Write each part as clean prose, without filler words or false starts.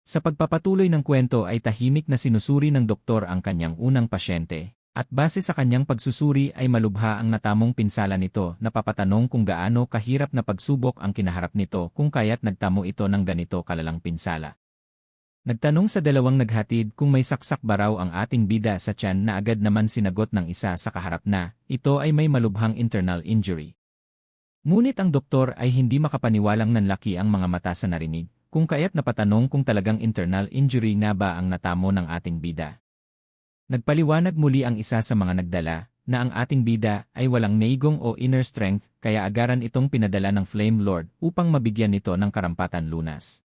Sa pagpapatuloy ng kwento ay tahimik na sinusuri ng doktor ang kanyang unang pasyente, at base sa kanyang pagsusuri ay malubha ang natamong pinsala nito na papatanong kung gaano kahirap na pagsubok ang kinaharap nito kung kaya't nagtamo ito ng ganito kalalang pinsala. Nagtanong sa dalawang naghatid kung may saksak ba raw ang ating bida sa tiyan na agad naman sinagot ng isa sa kaharap na, ito ay may malubhang internal injury. Ngunit ang doktor ay hindi makapaniwalang nanlaki ang mga mata sa narinig, kung kaya't napatanong kung talagang internal injury na ba ang natamo ng ating bida. Nagpaliwanag muli ang isa sa mga nagdala, na ang ating bida ay walang neigong o inner strength, kaya agaran itong pinadala ng Flame Lord upang mabigyan nito ng karampatan lunas.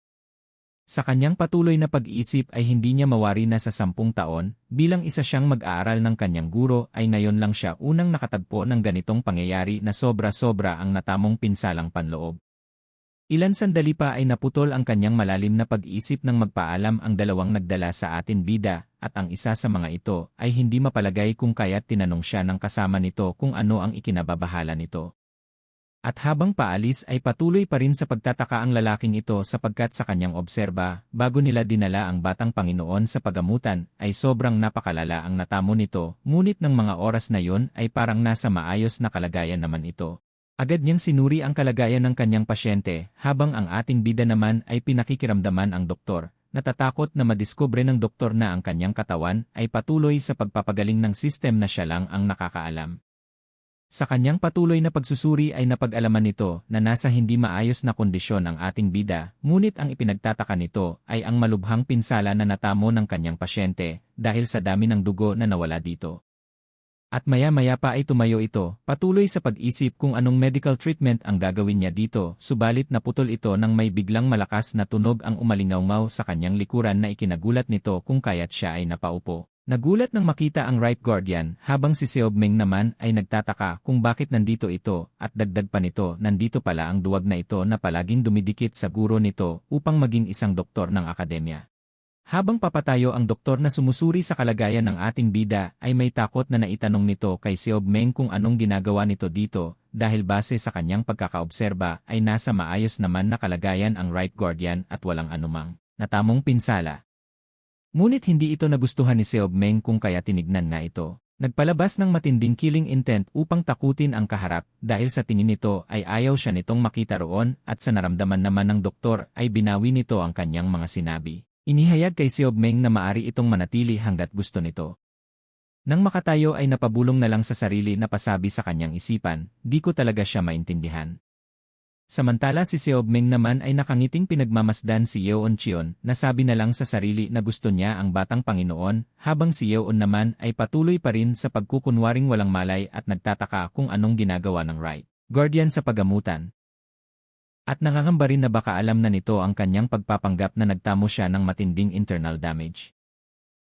Sa kanyang patuloy na pag-iisip ay hindi niya mawari na sa 10 taon, bilang isa siyang mag-aaral ng kanyang guro ay ngayon lang siya unang nakatagpo ng ganitong pangyayari na sobra-sobra ang natamong pinsalang panloob. Ilan sandali pa ay naputol ang kanyang malalim na pag-iisip nang magpaalam ang dalawang nagdala sa atin bida, at ang isa sa mga ito ay hindi mapalagay kung kaya't tinanong siya ng kasama nito kung ano ang ikinababahala nito. At habang paalis ay patuloy pa rin sa pagtataka ang lalaking ito sapagkat sa kanyang obserba, bago nila dinala ang batang Panginoon sa pagamutan, ay sobrang napakalala ang natamo nito, ngunit ng mga oras na yon ay parang nasa maayos na kalagayan naman ito. Agad niyang sinuri ang kalagayan ng kanyang pasyente, habang ang ating bida naman ay pinakikiramdaman ang doktor, natatakot na madiskubre ng doktor na ang kanyang katawan ay patuloy sa pagpapagaling ng sistem na siya lang ang nakakaalam. Sa kanyang patuloy na pagsusuri ay napag-alaman nito na nasa hindi maayos na kondisyon ang ating bida, ngunit ang ipinagtataka nito ay ang malubhang pinsala na natamo ng kanyang pasyente dahil sa dami ng dugo na nawala dito. At maya-maya pa ay tumayo ito, patuloy sa pag-isip kung anong medical treatment ang gagawin niya dito, subalit naputol ito nang may biglang malakas na tunog ang umalingaw sa kanyang likuran na ikinagulat nito kung kaya't siya ay napaupo. Nagulat nang makita ang right guardian, habang si Seobmeng naman ay nagtataka kung bakit nandito ito, at dagdag pa nito nandito pala ang duwag na ito na palaging dumidikit sa guro nito upang maging isang doktor ng akademya. Habang papatayo ang doktor na sumusuri sa kalagayan ng ating bida ay may takot na naitanong nito kay Seobmeng kung anong ginagawa nito dito dahil base sa kanyang pagkakaobserba ay nasa maayos naman na kalagayan ang right guardian at walang anumang natamong pinsala. Ngunit hindi ito nagustuhan ni Seobmeng kung kaya tinignan nga ito. Nagpalabas ng matinding killing intent upang takutin ang kaharap dahil sa tingin nito ay ayaw siya nitong makita roon at sa naramdaman naman ng doktor ay binawi nito ang kanyang mga sinabi. Inihayag kay Seobmeng na maari itong manatili hanggat gusto nito. Nang makatayo ay napabulong na lang sa sarili na pasabi sa kanyang isipan, di ko talaga siya maintindihan. Samantala si Seobmeng naman ay nakangiting pinagmamasdan si Yeoncheon na sabi na lang sa sarili na gusto niya ang batang Panginoon, habang si Yeon naman ay patuloy pa rin sa pagkukunwaring walang malay at nagtataka kung anong ginagawa ng right guardian sa pagamutan. At nangangamba rin na baka alam na nito ang kanyang pagpapanggap na nagtamo siya ng matinding internal damage.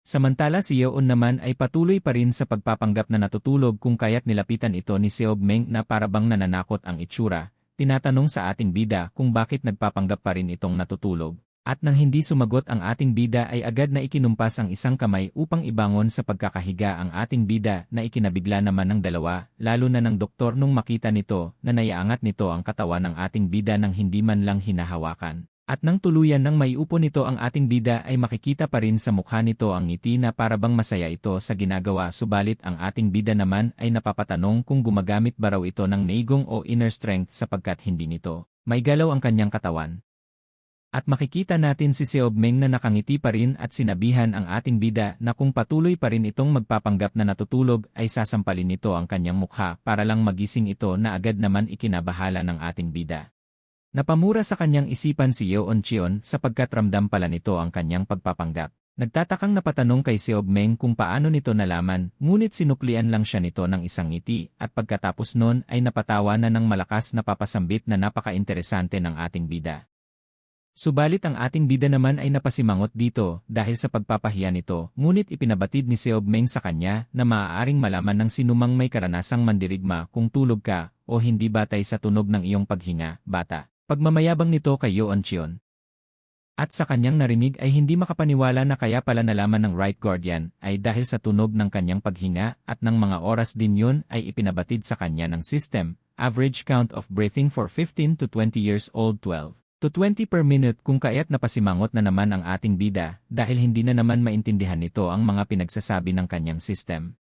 Samantala si Yeon naman ay patuloy pa rin sa pagpapanggap na natutulog kung kaya't nilapitan ito ni Seobmeng na parabang nananakot ang itsura, tinatanong sa ating bida kung bakit nagpapanggap pa rin itong natutulog. At nang hindi sumagot ang ating bida ay agad na ikinumpas ang isang kamay upang ibangon sa pagkakahiga ang ating bida na ikinabigla naman ng dalawa, lalo na ng doktor nung makita nito na naiangat nito ang katawan ng ating bida nang hindi man lang hinahawakan. At nang tuluyan nang maiupo nito ang ating bida ay makikita pa rin sa mukha nito ang ngiti na parabang masaya ito sa ginagawa subalit ang ating bida naman ay napapatanong kung gumagamit ba raw ito ng neigong o inner strength sapagkat hindi nito may galaw ang kanyang katawan. At makikita natin si Seobmeng na nakangiti pa rin at sinabihan ang ating bida na kung patuloy pa rin itong magpapanggap na natutulog ay sasampalin nito ang kanyang mukha para lang magising ito na agad naman ikinabahala ng ating bida. Napamura sa kanyang isipan si Yeoncheon sapagkat ramdam pala nito ang kanyang pagpapanggap. Nagtatakang napatanong kay Seobmeng kung paano nito nalaman, ngunit sinuklian lang siya nito ng isang ngiti at pagkatapos nun ay napatawa na ng malakas na papasambit na napaka-interesante ng ating bida. Subalit ang ating bida naman ay napasimangot dito dahil sa pagpapahiya nito, ngunit ipinabatid ni Seobmeng sa kanya na maaaring malaman ng sinumang may karanasang mandirigma kung tulog ka o hindi batay sa tunog ng iyong paghinga, bata. Pagmamayabang nito kay Yeoncheon. At sa kanyang narinig ay hindi makapaniwala na kaya pala nalaman ng right guardian ay dahil sa tunog ng kanyang paghinga at ng mga oras din yun ay ipinabatid sa kanya ng system, average count of breathing for 15 to 20 years old 12. to 20 per minute kung kaya't napasimangot na naman ang ating bida dahil hindi na naman maintindihan nito ang mga pinagsasabi ng kanyang system.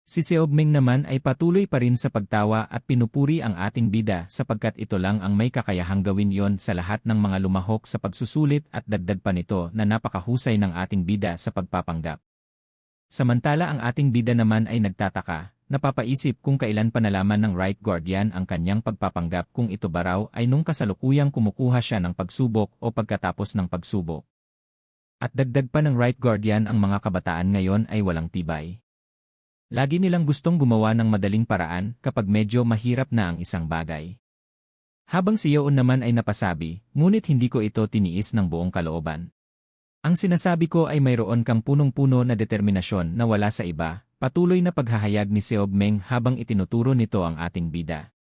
Si Seobmeng naman ay patuloy pa rin sa pagtawa at pinupuri ang ating bida sapagkat ito lang ang may kakayahang gawin yon sa lahat ng mga lumahok sa pagsusulit at dagdag pa nito na napakahusay ng ating bida sa pagpapanggap. Samantala ang ating bida naman ay nagtataka, napapaisip kung kailan pa nalaman ng Right Guardian ang kanyang pagpapanggap kung ito ba raw ay nung kasalukuyang kumukuha siya ng pagsubok o pagkatapos ng pagsubok. At dagdag pa ng Right Guardian ang mga kabataan ngayon ay walang tibay. Lagi nilang gustong gumawa ng madaling paraan kapag medyo mahirap na ang isang bagay. Habang si Yoon naman ay napasabi, ngunit hindi ko ito tiniis ng buong kalooban. Ang sinasabi ko ay mayroon kang punong-puno na determinasyon na wala sa iba, patuloy na paghahayag ni Seobmeng habang itinuturo nito ang ating bida.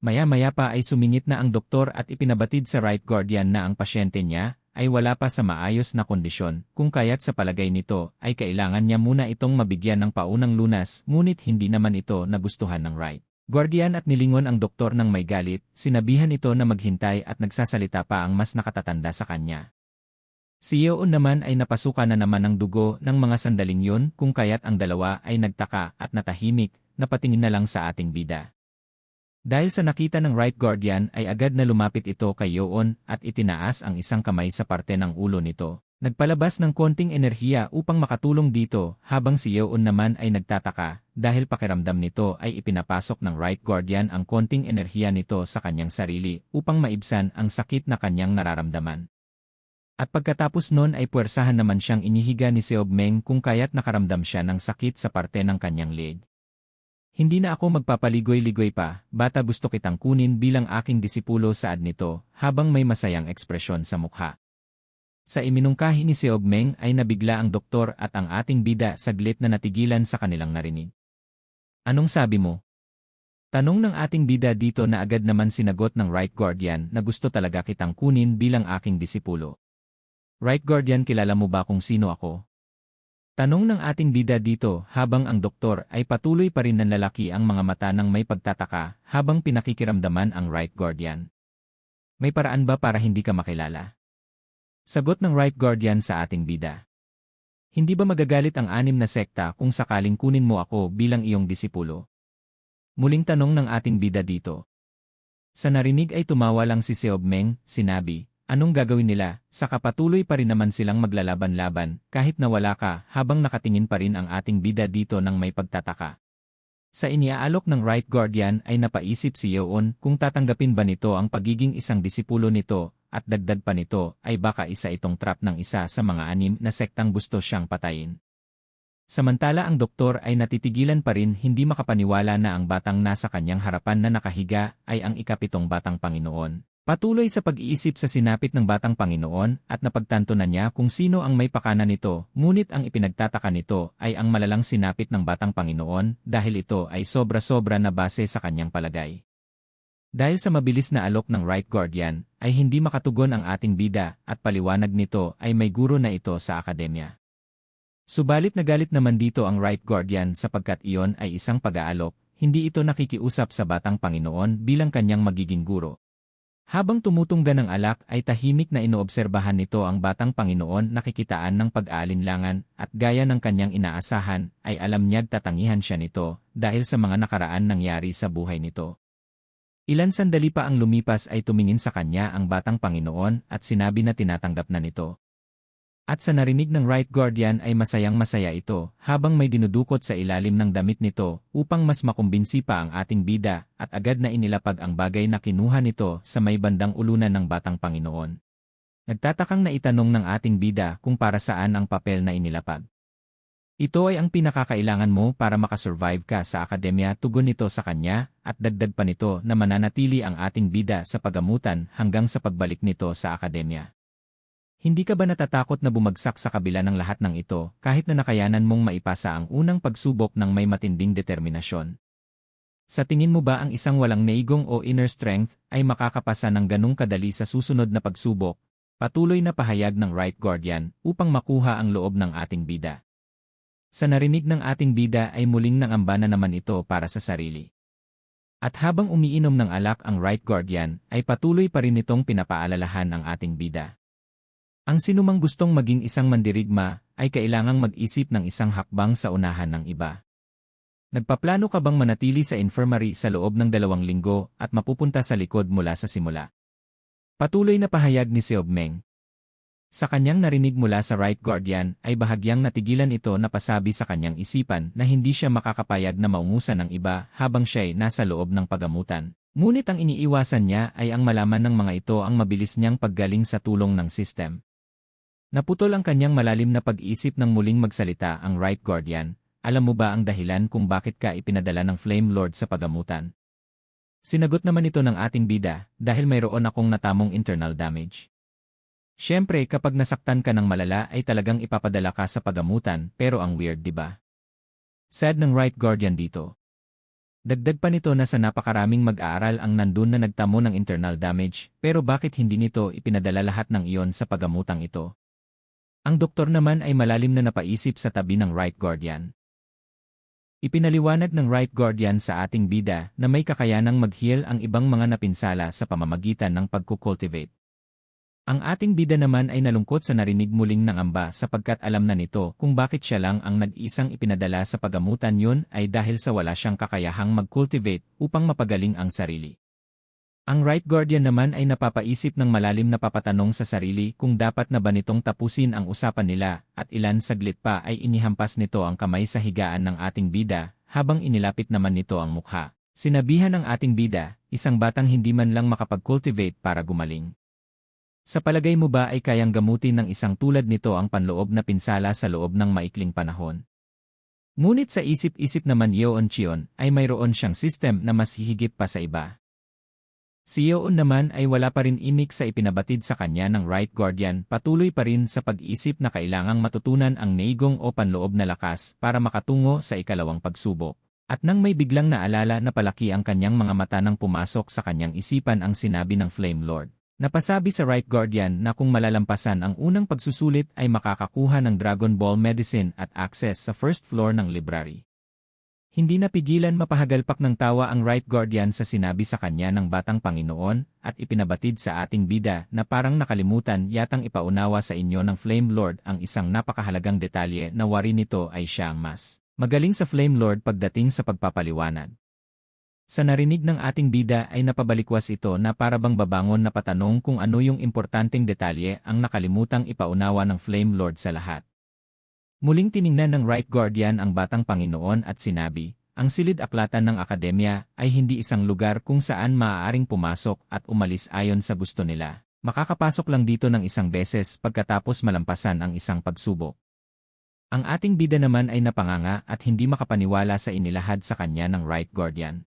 Maya-maya pa ay sumingit na ang doktor at ipinabatid sa Right Guardian na ang pasyente niya ay wala pa sa maayos na kondisyon, kung kaya't sa palagay nito ay kailangan niya muna itong mabigyan ng paunang lunas ngunit hindi naman ito nagustuhan ng Right Guardian at nilingon ang doktor ng may galit, sinabihan ito na maghintay at nagsasalita pa ang mas nakatatanda sa kanya. Si Yoon naman ay napasuka na naman ng dugo ng mga sandaling yun kung kaya't ang dalawa ay nagtaka at natahimik, napatingin na lang sa ating bida. Dahil sa nakita ng Right Guardian ay agad na lumapit ito kay Yoon at itinaas ang isang kamay sa parte ng ulo nito. Nagpalabas ng konting enerhiya upang makatulong dito habang si Yoon naman ay nagtataka dahil pakiramdam nito ay ipinapasok ng Right Guardian ang konting enerhiya nito sa kanyang sarili upang maibsan ang sakit na kanyang nararamdaman. At pagkatapos nun ay puwersahan naman siyang inihiga ni Seobmeng kung kaya't nakaramdam siya ng sakit sa parte ng kanyang leg. Hindi na ako magpapaligoy-ligoy pa, bata gusto kitang kunin bilang aking disipulo saad nito, habang may masayang ekspresyon sa mukha. Sa iminungkahi ni Seobmeng ay nabigla ang doktor at ang ating bida saglit na natigilan sa kanilang narinig. Anong sabi mo? Tanong ng ating bida dito na agad naman sinagot ng Right Guardian na gusto talaga kitang kunin bilang aking disipulo. Right Guardian, kilala mo ba kung sino ako? Tanong ng ating bida dito habang ang doktor ay patuloy pa rin nanlalaki ang mga mata ng may pagtataka habang pinakikiramdaman ang Right Guardian. May paraan ba para hindi ka makilala? Sagot ng Right Guardian sa ating bida. Hindi ba magagalit ang 6 na sekta kung sakaling kunin mo ako bilang iyong disipulo? Muling tanong ng ating bida dito. Sa narinig ay tumawa lang si Seobmeng, sinabi, anong gagawin nila, saka patuloy pa rin naman silang maglalaban-laban, kahit na wala ka, habang nakatingin pa rin ang ating bida dito ng may pagtataka. Sa iniaalok ng Right Guardian ay napaisip si Yoon kung tatanggapin ba nito ang pagiging isang disipulo nito, at dagdag pa nito ay baka isa itong trap ng isa sa mga 6 na sektang gusto siyang patayin. Samantala ang doktor ay natitigilan pa rin hindi makapaniwala na ang batang nasa kanyang harapan na nakahiga ay ang ika-7 batang Panginoon. Patuloy sa pag-iisip sa sinapit ng batang Panginoon at napagtanto na niya kung sino ang may pakana nito, ngunit ang ipinagtataka nito ay ang malalang sinapit ng batang Panginoon dahil ito ay sobra-sobra na base sa kanyang palagay. Dahil sa mabilis na alok ng Right Guardian, ay hindi makatugon ang ating bida at paliwanag nito ay may guro na ito sa akademya. Subalit nagalit naman dito ang Right Guardian sapagkat iyon ay isang pag-aalok, hindi ito nakikiusap sa batang Panginoon bilang kanyang magiging guro. Habang tumutungga ng alak ay tahimik na inoobserbahan nito ang batang Panginoon nakikitaan ng pag-aalinlangan at gaya ng kanyang inaasahan ay alam niya'g tatangihan siya nito dahil sa mga nakaraan nangyari sa buhay nito. Ilan sandali pa ang lumipas ay tumingin sa kanya ang batang Panginoon at sinabi na tinatanggap na nito. At sa narinig ng Right Guardian ay masayang-masaya ito habang may dinudukot sa ilalim ng damit nito upang mas makumbinsi pa ang ating bida at agad na inilapag ang bagay na kinuha nito sa may bandang ulunan ng batang Panginoon. Nagtatakang naitanong ng ating bida kung para saan ang papel na inilapag. Ito ay ang pinakakailangan mo para makasurvive ka sa akademya, tugon nito sa kanya at dagdag pa nito na mananatili ang ating bida sa pagamutan hanggang sa pagbalik nito sa akademya. Hindi ka ba natatakot na bumagsak sa kabila ng lahat ng ito kahit na nakayanan mong maipasa ang unang pagsubok ng may matinding determinasyon? Sa tingin mo ba ang isang walang neigong o inner strength ay makakapasa ng ganung kadali sa susunod na pagsubok? Patuloy na pahayag ng Right Guardian upang makuha ang loob ng ating bida. Sa narinig ng ating bida ay muling nangamba na naman ito para sa sarili. At habang umiinom ng alak ang right guardian, ay patuloy pa rin nitong pinapaalalahan ang ating bida. Ang sinumang gustong maging isang mandirigma, ay kailangang mag-isip ng isang hakbang sa unahan ng iba. Nagpaplano ka bang manatili sa infirmary sa loob ng 2 linggo at mapupunta sa likod mula sa simula? Patuloy na pahayag ni Seobmeng. Sa kanyang narinig mula sa right guardian ay bahagyang natigilan ito na pasabi sa kanyang isipan na hindi siya makakapayag na maungusan ng iba habang siya'y nasa loob ng pagamutan. Ngunit ang iniiwasan niya ay ang malaman ng mga ito ang mabilis niyang paggaling sa tulong ng system. Naputol ang kanyang malalim na pag-iisip nang muling magsalita ang right guardian. Alam mo ba ang dahilan kung bakit ka ipinadala ng Flame Lord sa pagamutan? Sinagot naman ito ng ating bida, dahil mayroon akong natamong internal damage. Siyempre kapag nasaktan ka ng malala ay talagang ipapadala ka sa pagamutan, pero ang weird, diba? Sad ng right guardian dito. Dagdag pa nito na sa napakaraming mag-aaral ang nandun na nagtamo ng internal damage, pero bakit hindi nito ipinadala lahat ng iyon sa pagamutang ito? Ang doktor naman ay malalim na napaisip sa tabi ng right guardian. Ipinaliwanag ng right guardian sa ating bida na may kakayanang mag-heal ang ibang mga napinsala sa pamamagitan ng pagkukultivate. Ang ating bida naman ay nalungkot sa narinig muling ng amba sapagkat alam na nito kung bakit siya lang ang nag-isang ipinadala sa pagamutan yun ay dahil sa wala siyang kakayahang mag-cultivate upang mapagaling ang sarili. Ang right guardian naman ay napapaisip ng malalim na papatanong sa sarili kung dapat na ba nitong tapusin ang usapan nila at ilan saglit pa ay inihampas nito ang kamay sa higaan ng ating bida habang inilapit naman nito ang mukha. Sinabihan ng ating bida, isang batang hindi man lang makapag-cultivate para gumaling. Sa palagay mo ba ay kayang gamutin ng isang tulad nito ang panloob na pinsala sa loob ng maikling panahon? Ngunit sa isip-isip naman Yeon Cheon ay mayroon siyang system na mas hihigit pa sa iba. Si Yeon naman ay wala pa rin imik sa ipinabatid sa kanya ng right guardian, patuloy pa rin sa pag-isip na kailangang matutunan ang neigong o panloob na lakas para makatungo sa ikalawang pagsubok. At nang may biglang naalala na palaki ang kanyang mga mata nang pumasok sa kanyang isipan ang sinabi ng Flame Lord. Napasabi sa right guardian na kung malalampasan ang unang pagsusulit ay makakakuha ng Dragon Ball Medicine at access sa first floor ng library. Hindi napigilan mapahagalpak ng tawa ang right guardian sa sinabi sa kanya ng batang Panginoon at ipinabatid sa ating bida na parang nakalimutan yatang ipaunawa sa inyo ng Flame Lord ang isang napakahalagang detalye na wari nito ay siya ang mas magaling sa Flame Lord pagdating sa pagpapaliwanag. Sa narinig ng ating bida ay napabalikwas ito na parabang babangon na patanong kung ano yung importanteng detalye ang nakalimutang ipaunawa ng Flame Lord sa lahat. Muling tiningnan ng right guardian ang batang Panginoon at sinabi, ang silid-aklatan ng akademya ay hindi isang lugar kung saan maaaring pumasok at umalis ayon sa gusto nila. Makakapasok lang dito ng isang beses pagkatapos malampasan ang isang pagsubok. Ang ating bida naman ay napanganga at hindi makapaniwala sa inilahad sa kanya ng right guardian.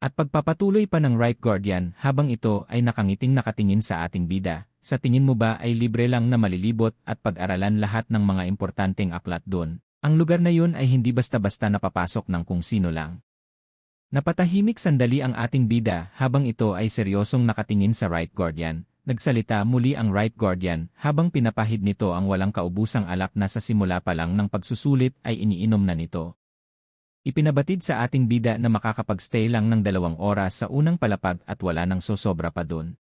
At pagpapatuloy pa ng right guardian habang ito ay nakangiting nakatingin sa ating bida, sa tingin mo ba ay libre lang na malilibot at pag-aralan lahat ng mga importanteng aklat doon? Ang lugar na yun ay hindi basta-basta napapasok ng kung sino lang. Napatahimik sandali ang ating bida habang ito ay seryosong nakatingin sa right guardian. Nagsalita muli ang right guardian habang pinapahid nito ang walang kaubusang alak na sa simula pa lang ng pagsusulit ay iniinom na nito. Ipinabatid sa ating bida na makakapag-stay lang ng 2 oras sa unang palapag at wala nang sosobra pa dun.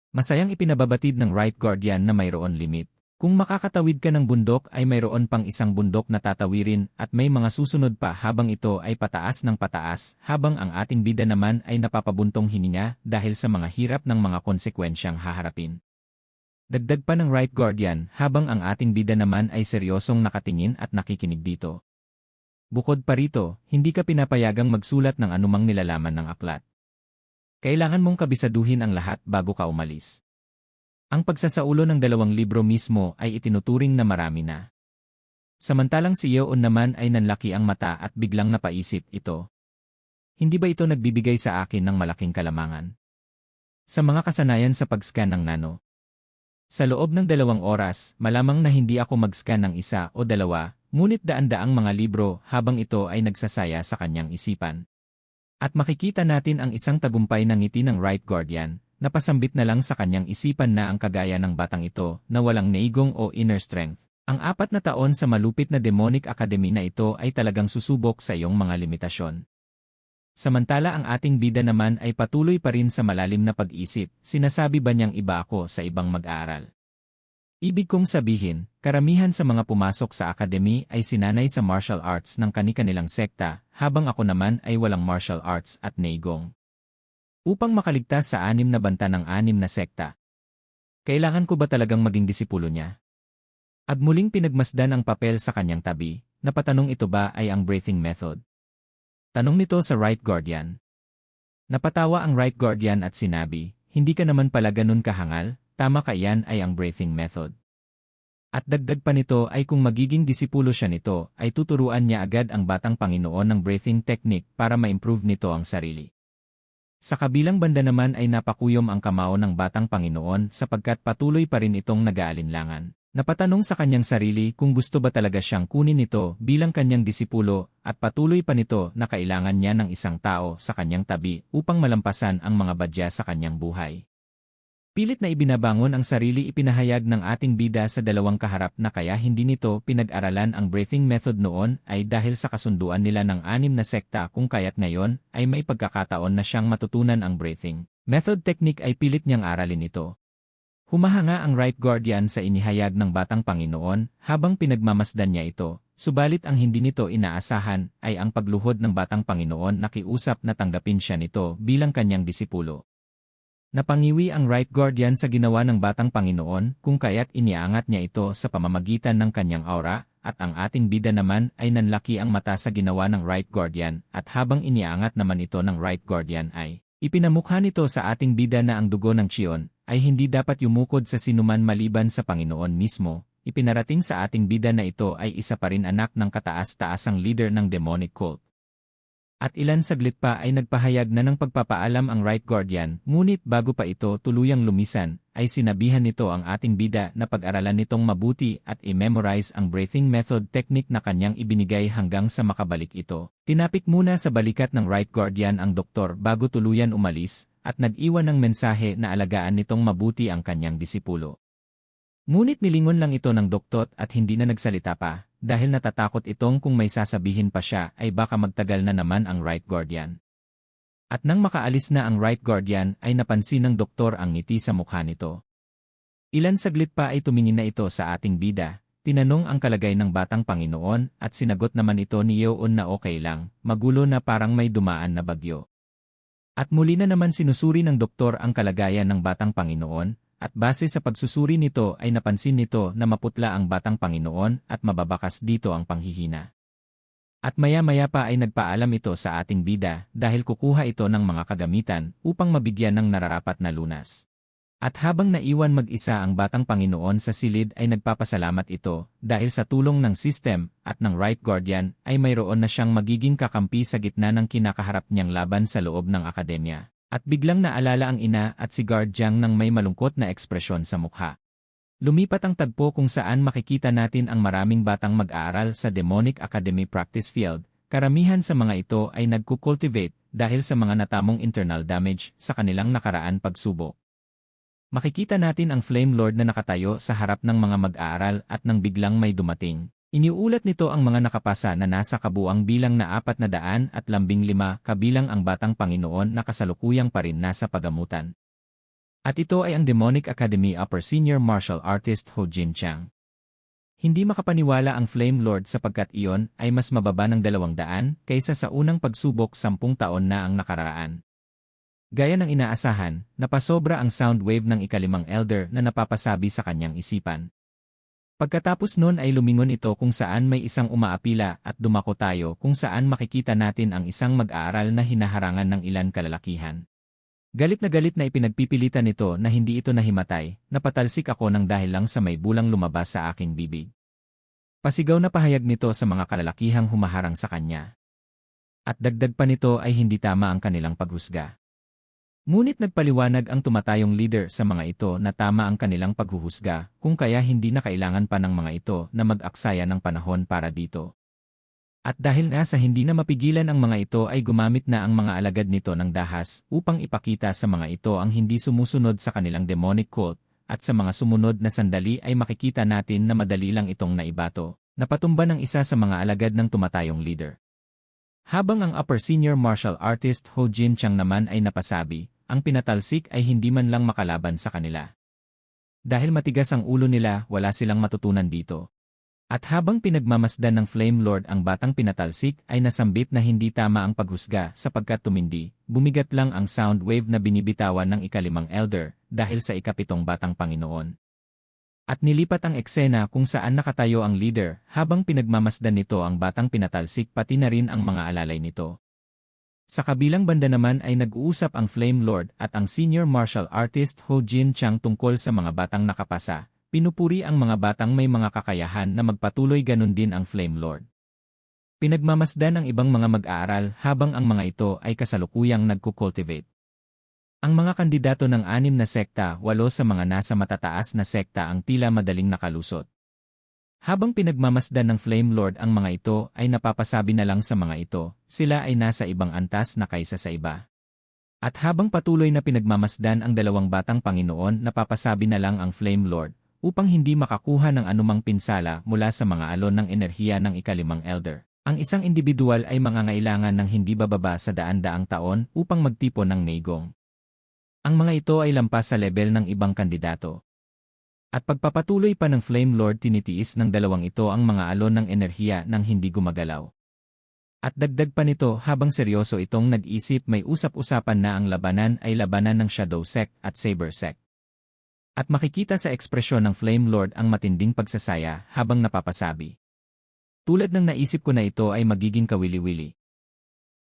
Masayang ipinababatid ng right guardian na mayroon limit. Kung makakatawid ka ng bundok ay mayroon pang isang bundok na tatawirin at may mga susunod pa habang ito ay pataas ng pataas habang ang ating bida naman ay napapabuntong hininga dahil sa mga hirap ng mga konsekwensyang haharapin. Dagdag pa ng right guardian habang ang ating bida naman ay seryosong nakatingin at nakikinig dito. Bukod pa rito, hindi ka pinapayagang magsulat ng anumang nilalaman ng aklat. Kailangan mong kabisaduhin ang lahat bago ka umalis. Ang pagsasaulo ng 2 libro mismo ay itinuturing na marami na. Samantalang si Yeon naman ay nanlaki ang mata at biglang napaisip ito. Hindi ba ito nagbibigay sa akin ng malaking kalamangan? Sa mga kasanayan sa pag-scan ng nano. Sa loob ng 2 oras, malamang na hindi ako mag-scan ng 1 o 2, ngunit daan-daang mga libro habang ito ay nagsasaya sa kanyang isipan. At makikita natin ang isang tagumpay ng ngiti ng right guardian, napasambit na lang sa kanyang isipan na ang kagaya ng batang ito na walang neigong o inner strength. Ang 4 na taon sa malupit na demonic academy na ito ay talagang susubok sa iyong mga limitasyon. Samantala ang ating bida naman ay patuloy pa rin sa malalim na pag-isip, sinasabi ba niyang iba ako sa ibang mag-aaral? Ibig kong sabihin, karamihan sa mga pumasok sa akademi ay sinanay sa martial arts ng kani-kanilang sekta, habang ako naman ay walang martial arts at neigong. Upang makaligtas sa 6 na banta ng 6 na sekta, kailangan ko ba talagang maging disipulo niya? At muling pinagmasdan ang papel sa kanyang tabi, napatanong ito ba ay ang breathing method? Tanong nito sa right guardian. Napatawa ang right guardian at sinabi, hindi ka naman pala ganun kahangal, tama ka, iyan ay ang breathing method. At dagdag pa nito ay kung magiging disipulo siya nito ay tuturuan niya agad ang batang Panginoon ng breathing technique para ma-improve nito ang sarili. Sa kabilang banda naman ay napakuyom ang kamao ng batang Panginoon sapagkat patuloy pa rin itong nag-aalinlangan. Napatanong sa kanyang sarili kung gusto ba talaga siyang kunin ito bilang kanyang disipulo at patuloy pa nito na kailangan niya ng isang tao sa kanyang tabi upang malampasan ang mga badya sa kanyang buhay. Pilit na ibinabangon ang sarili ipinahayag ng ating bida sa dalawang kaharap na kaya hindi nito pinag-aralan ang breathing method noon ay dahil sa kasunduan nila ng 6 na sekta kung kaya't ngayon ay may pagkakataon na siyang matutunan ang breathing method technique ay pilit niyang aralin ito. Humahanga ang right guardian sa inihayag ng batang Panginoon habang pinagmamasdan niya ito, subalit ang hindi nito inaasahan ay ang pagluhod ng batang Panginoon na kiusap na tanggapin siya nito bilang kanyang disipulo. Napangiwi ang right guardian sa ginawa ng batang Panginoon kung kaya't iniangat niya ito sa pamamagitan ng kanyang aura at ang ating bida naman ay nanlaki ang mata sa ginawa ng right guardian at habang iniangat naman ito ng right guardian ay ipinamukha nito sa ating bida na ang dugo ng Chion ay hindi dapat yumukod sa sinuman maliban sa Panginoon mismo. Ipinarating sa ating bida na ito ay isa pa rin anak ng kataas-taasang leader ng demonic cult. At ilan saglit pa ay nagpahayag na ng pagpapaalam ang right guardian, ngunit bago pa ito tuluyang lumisan, ay sinabihan nito ang ating bida na pag-aralan nitong mabuti at i-memorize ang breathing method technique na kanyang ibinigay hanggang sa makabalik ito. Tinapik muna sa balikat ng right guardian ang doktor bago tuluyan umalis, at nag-iwan ng mensahe na alagaan nitong mabuti ang kanyang disipulo. Ngunit nilingon lang ito ng doktor at hindi na nagsalita pa, dahil natatakot itong kung may sasabihin pa siya ay baka magtagal na naman ang right guardian. At nang makaalis na ang right guardian ay napansin ng doktor ang ngiti sa mukha nito. Ilan saglit pa ay tumingin na ito sa ating bida, tinanong ang kalagay ng batang Panginoon at sinagot naman ito ni Yoon na okay lang, magulo na parang may dumaan na bagyo. At muli na naman sinusuri ng doktor ang kalagayan ng batang Panginoon, at base sa pagsusuri nito ay napansin nito na maputla ang batang Panginoon at mababakas dito ang panghihina. At maya-maya pa ay nagpaalam ito sa ating bida dahil kukuha ito ng mga kagamitan upang mabigyan ng nararapat na lunas. At habang naiwan mag-isa ang batang Panginoon sa silid ay nagpapasalamat ito dahil sa tulong ng system at ng right guardian ay mayroon na siyang magiging kakampi sa gitna ng kinakaharap niyang laban sa loob ng akademya. At biglang naalala ang ina at si guardian ng may malungkot na ekspresyon sa mukha. Lumipat ang tagpo kung saan makikita natin ang maraming batang mag-aaral sa Demonic Academy Practice Field. Karamihan sa mga ito ay nagkukultivate dahil sa mga natamong internal damage sa kanilang nakaraan pagsubok. Makikita natin ang Flame Lord na nakatayo sa harap ng mga mag-aaral at nang biglang may dumating. Iniulat nito ang mga nakapasa na nasa kabuang bilang na 415 kabilang ang batang Panginoon na kasalukuyang pa rin nasa pagamutan. At ito ay ang Demonic Academy Upper Senior Martial Artist Ho Jin Chang. Hindi makapaniwala ang Flame Lord sapagkat iyon ay mas mababa ng 200 kaysa sa unang pagsubok 10 taon na ang nakaraan. Gaya ng inaasahan, napasobra ang sound wave ng ikalimang elder na napapasabi sa kanyang isipan. Pagkatapos nun ay lumingon ito kung saan may isang umaapila at dumako tayo kung saan makikita natin ang isang mag-aaral na hinaharangan ng ilan kalalakihan. Galit na ipinagpipilitan nito na hindi ito nahimatay, napatalsik ako ng dahil lang sa may bulang lumabas sa aking bibig. Pasigaw na pahayag nito sa mga kalalakihang humaharang sa kanya. At dagdag pa nito ay hindi tama ang kanilang paghusga. Ngunit nagpaliwanag ang tumatayong leader sa mga ito na tama ang kanilang paghuhusga kung kaya hindi na kailangan pa ng mga ito na mag-aksaya ng panahon para dito. At dahil nga sa hindi na mapigilan ang mga ito ay gumamit na ang mga alagad nito ng dahas upang ipakita sa mga ito ang hindi sumusunod sa kanilang demonic cult at sa mga sumunod na sandali ay makikita natin na madali lang itong naibato, napatumba ng isa sa mga alagad ng tumatayong leader. Habang ang upper senior martial artist Ho Jin Chang naman ay napasabi, ang pinatalsik ay hindi man lang makalaban sa kanila. Dahil matigas ang ulo nila, wala silang matutunan dito. At habang pinagmamasdan ng Flame Lord ang batang pinatalsik ay nasambit na hindi tama ang paghusga sapagkat tumindi, bumigat lang ang sound wave na binibitawan ng ikalimang elder dahil sa ikapitong batang Panginoon. At nilipat ang eksena kung saan nakatayo ang leader habang pinagmamasdan nito ang batang pinatalsik pati na rin ang mga alalay nito. Sa kabilang banda naman ay nag-uusap ang Flame Lord at ang senior martial artist Ho Jin Chang tungkol sa mga batang nakapasa. Pinupuri ang mga batang may mga kakayahan na magpatuloy, ganun din ang Flame Lord. Pinagmamasdan ang ibang mga mag-aaral habang ang mga ito ay kasalukuyang nagkukultivate. Ang mga kandidato ng 6 na sekta, 8 sa mga nasa matataas na sekta ang tila madaling nakalusot. Habang pinagmamasdan ng Flame Lord ang mga ito ay napapasabi na lang sa mga ito, sila ay nasa ibang antas na kaysa sa iba. At habang patuloy na pinagmamasdan ang dalawang batang Panginoon, napapasabi na lang ang Flame Lord, upang hindi makakuha ng anumang pinsala mula sa mga alon ng enerhiya ng ikalimang elder. Ang isang individual ay mangangailangan ng hindi bababa sa daan-daang taon upang magtipon ng neigong. Ang mga ito ay lampas sa level ng ibang kandidato. At pagpapatuloy pa ng Flame Lord, tinitiis ng dalawang ito ang mga alon ng enerhiya nang hindi gumagalaw. At dagdag pa nito, habang seryoso itong nag-isip, may usap-usapan na ang labanan ay labanan ng Shadow Sect at Saber Sect. At makikita sa ekspresyon ng Flame Lord ang matinding pagsasaya habang napapasabi. Tulad ng naisip ko na ito ay magiging kawili-wili.